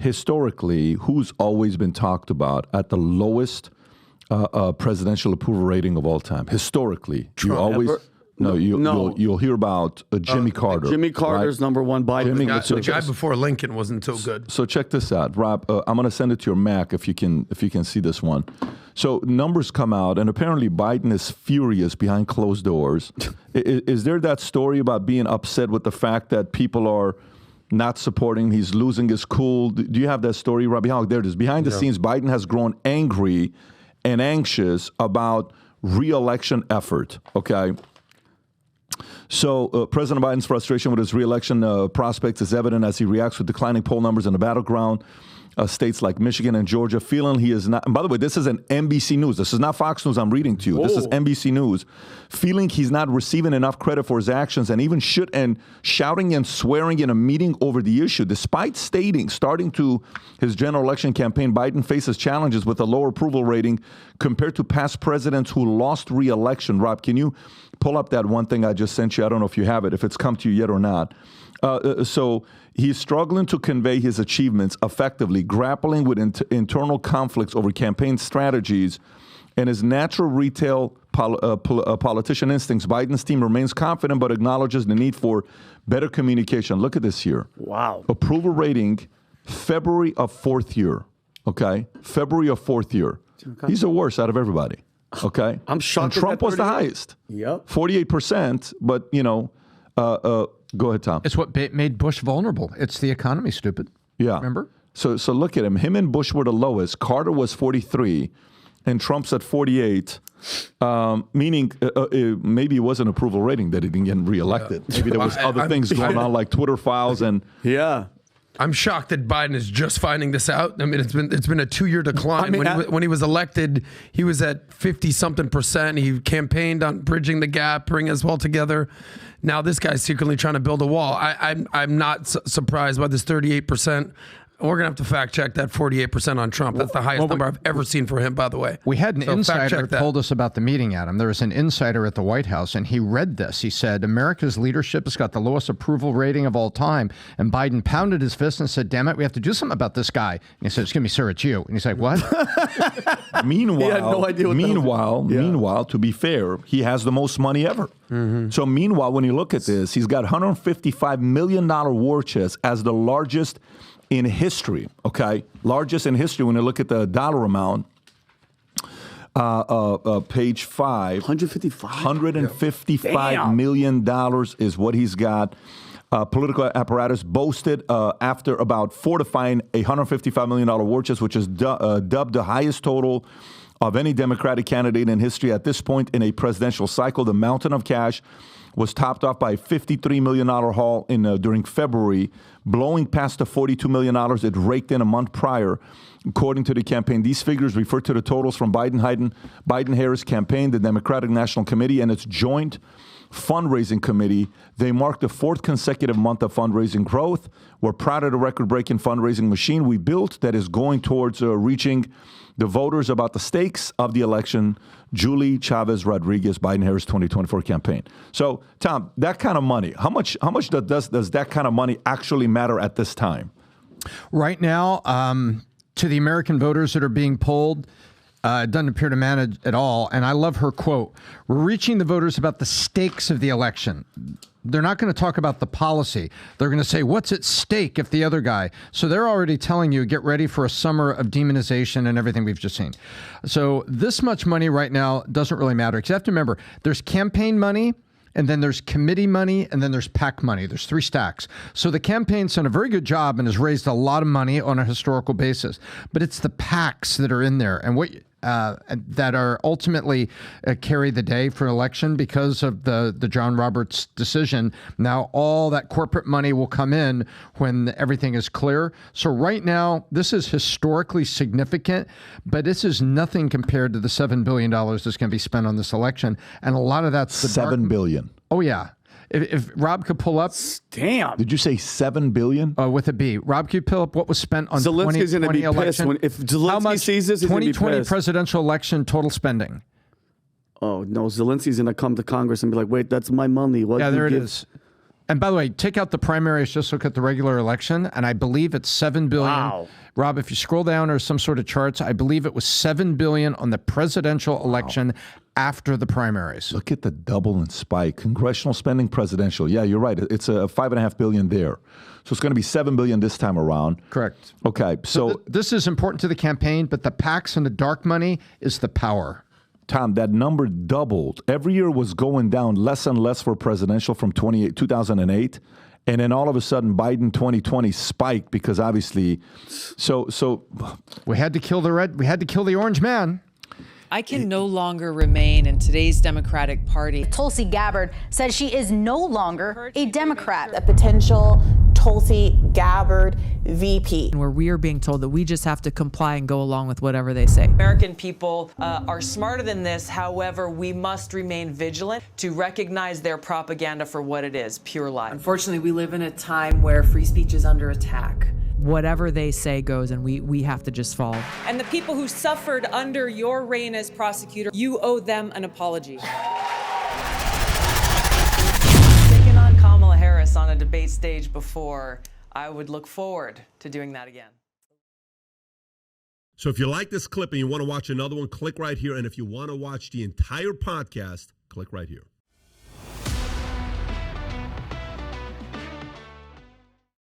historically, who's always been talked about at the lowest presidential approval rating of all time? Historically, Trump. you always Ever? you'll hear about Jimmy Carter. Jimmy Carter's right? number one. Biden. The guy before Lincoln wasn't so good. So check this out, Rob. I'm going to send it to your Mac if you can see this one. So numbers come out, and apparently Biden is furious behind closed doors. Is there that story about being upset with the fact that people are not supporting? He's losing his cool. Do you have that story, Robbie Hogg? There it is. Behind the scenes, Biden has grown angry and anxious about re-election effort. Okay. So President Biden's frustration with his re-election prospects is evident as he reacts with declining poll numbers in the battleground states like Michigan and Georgia, feeling he is not, and by the way, this is an NBC News. This is not Fox News I'm reading to you. This is NBC News. Feeling he's not receiving enough credit for his actions and even shouting and swearing in a meeting over the issue. Despite starting to his general election campaign, Biden faces challenges with a lower approval rating compared to past presidents who lost re-election. Rob, can you pull up that one thing I just sent you? I don't know if you have it, if it's come to you yet or not. So he's struggling to convey his achievements effectively, grappling with internal conflicts over campaign strategies and his natural retail politician instincts. Biden's team remains confident but acknowledges the need for better communication. Look at this here. Wow. Approval rating, February of fourth year. Okay? February of fourth year. He's the worst out of everybody. Okay? I'm shocked. And Trump was the highest. Yep. 48%, but, go ahead, Tom. It's what made Bush vulnerable. It's the economy, stupid. Yeah. Remember? So look at him. Him and Bush were the lowest. Carter was 43, and Trump's at 48, meaning maybe it was an approval rating that he didn't get reelected. Yeah. Maybe there was other things going on like Twitter files and... Yeah. I'm shocked that Biden is just finding this out. I mean, it's been a 2-year decline. When he was elected, he was at 50-something%. He campaigned on bridging the gap, bringing us all together. Now this guy's secretly trying to build a wall. I'm not surprised by this 38%. We're going to have to fact check that 48% on Trump. That's the highest number I've ever seen for him, by the way. We had an insider told us about the meeting, Adam. There was an insider at the White House, and he read this. He said, America's leadership has got the lowest approval rating of all time. And Biden pounded his fist and said, damn it, we have to do something about this guy. And he said, excuse me, sir, it's you. And he's like, what? Meanwhile, he had no idea what meanwhile, to be fair, he has the most money ever. Mm-hmm. So meanwhile, when you look at this, he's got $155 million war chest as the largest in history, okay? Largest in history when you look at the dollar amount. Page 5. $155 million is what he's got. Political apparatus boasted after about fortifying a $155 million war chest, which is dubbed the highest total of any Democratic candidate in history at this point in a presidential cycle. The mountain of cash was topped off by a $53 million haul during February, blowing past the $42 million it raked in a month prior. According to the campaign, these figures refer to the totals from Biden-Harris campaign, the Democratic National Committee, and its joint fundraising committee. They marked the 4th consecutive month of fundraising growth. We're proud of the record-breaking fundraising machine we built that is going towards reaching the voters about the stakes of the election. Julie Chavez Rodriguez, Biden-Harris 2024 campaign. So, Tom, that kind of money, how much does that kind of money actually matter at this time? Right now, to the American voters that are being polled, it doesn't appear to matter at all. And I love her quote. We're reaching the voters about the stakes of the election. They're not going to talk about the policy. They're going to say, what's at stake if the other guy? So they're already telling you, get ready for a summer of demonization and everything we've just seen. So this much money right now doesn't really matter. Because you have to remember, there's campaign money, and then there's committee money, and then there's PAC money. There's 3 stacks. So the campaign's done a very good job and has raised a lot of money on a historical basis. But it's the PACs that are in there and that are ultimately carry the day for election because of the John Roberts decision. Now all that corporate money will come in when everything is clear. So right now, this is historically significant, but this is nothing compared to the $7 billion that's going to be spent on this election. And a lot of that's the $7 billion. Oh, yeah. If Rob could pull up. Damn. Did you say $7 billion? With a B. Rob, could you pull up what was spent on Zelensky's 2020 going to be election? pissed. If Zelensky sees this, he's going to be pissed. 2020 presidential election total spending. Oh, no. Zelensky's going to come to Congress and be like, wait, that's my money. What yeah, there it is. And by the way, take out the primaries, just look at the regular election, and I believe it's $7 billion. Wow. Rob, if you scroll down or some sort of charts, I believe it was $7 billion on the presidential election after the primaries. Look at the double and spike. Congressional spending, presidential. Yeah, you're right. It's a $5.5 billion there. So it's going to be $7 billion this time around. Correct. Okay, so this is important to the campaign, but the PACs and the dark money is the power. Tom, that number doubled. Every year was going down less and less for presidential from 2008. And then all of a sudden, Biden 2020 spiked because obviously, so we had to kill the orange man. I can no longer remain in today's Democratic Party. Tulsi Gabbard says she is no longer a Democrat. A potential Tulsi Gabbard VP. Where we are being told that we just have to comply and go along with whatever they say. American people are smarter than this. However, we must remain vigilant to recognize their propaganda for what it is, pure lie. Unfortunately, we live in a time where free speech is under attack. Whatever they say goes, and we have to just follow. And the people who suffered under your reign as prosecutor, you owe them an apology. Taking on Kamala Harris on a debate stage before, I would look forward to doing that again. So if you like this clip and you want to watch another one, click right here. And if you want to watch the entire podcast, click right here.